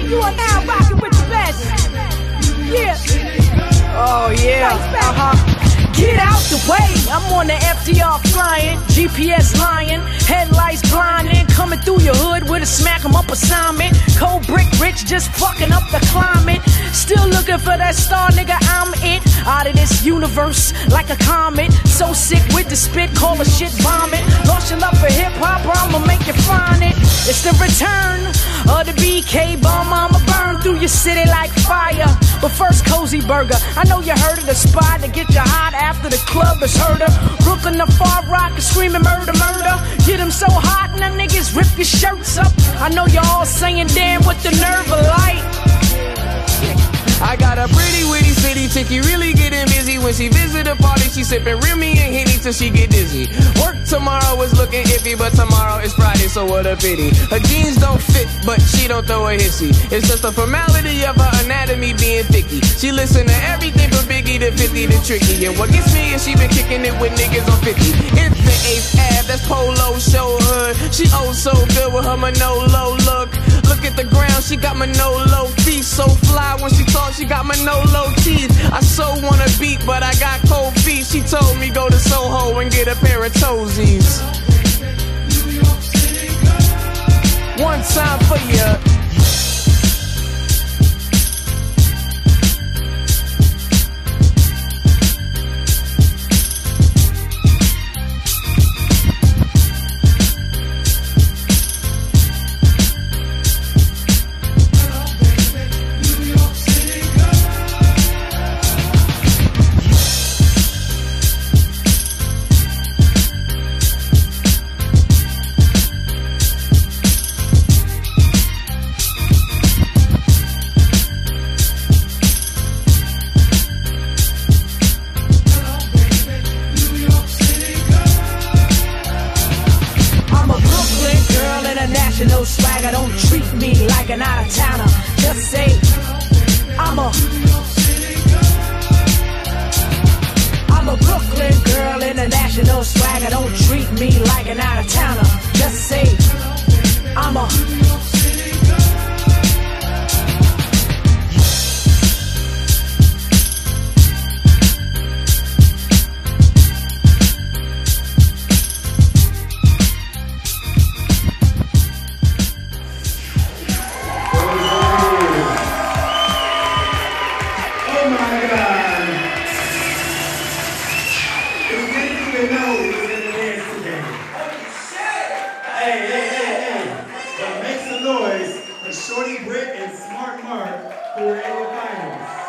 You are now rocking with the best. Yeah. Oh yeah. Get out the way, I'm on the FDR flying, GPS lying, headlights blinding, coming through your hood with a smack 'em up assignment. Cold brick rich, just fucking up the climate. Still looking for that star, nigga, I'm it. Out of this universe, like a comet. So sick with the spit, call a shit vomit. Lost your love for hip-hop, I'ma make you find it. It's the return of the BK bomb, I'ma burn through your city like fire. But first, Cozy Burger, I know you heard of the spot to get you hot after the club is heard of. Brooklyn to Far Rock is screaming murder, murder. Get them so hot and the niggas rip your shirts up. I know y'all saying damn with the nerve of light. I got a pretty witty city chickie really getting busy. When she visit a party, she sipping Remy and Henny till she get dizzy. Work tomorrow is looking iffy, but tomorrow is Friday, so what a pity. Her jeans don't fit, but she don't throw a hissy. It's just a formality of her anatomy being thicky. She listen to everything from Biggie to 50 to Tricky. And what gets me is she been kicking it with niggas on 50. It's the 8th Ave, that's Polo Show Hood. She oh so good with her Manolo look. Look at the ground, she got Manolo feet. So fly when she talk, she got Manolo teeth. I so wanna beat, but I got cold feet. She told me go to Soho and get a pair of toesies. One time for ya. No swagger, don't treat me like an out-of-towner. Just say, I'm a Brooklyn girl, international swagger. Don't treat me like an out-of-towner. Just say, I'm a But make some noise for Shorty Britt and Smart Mark, who are in the finals.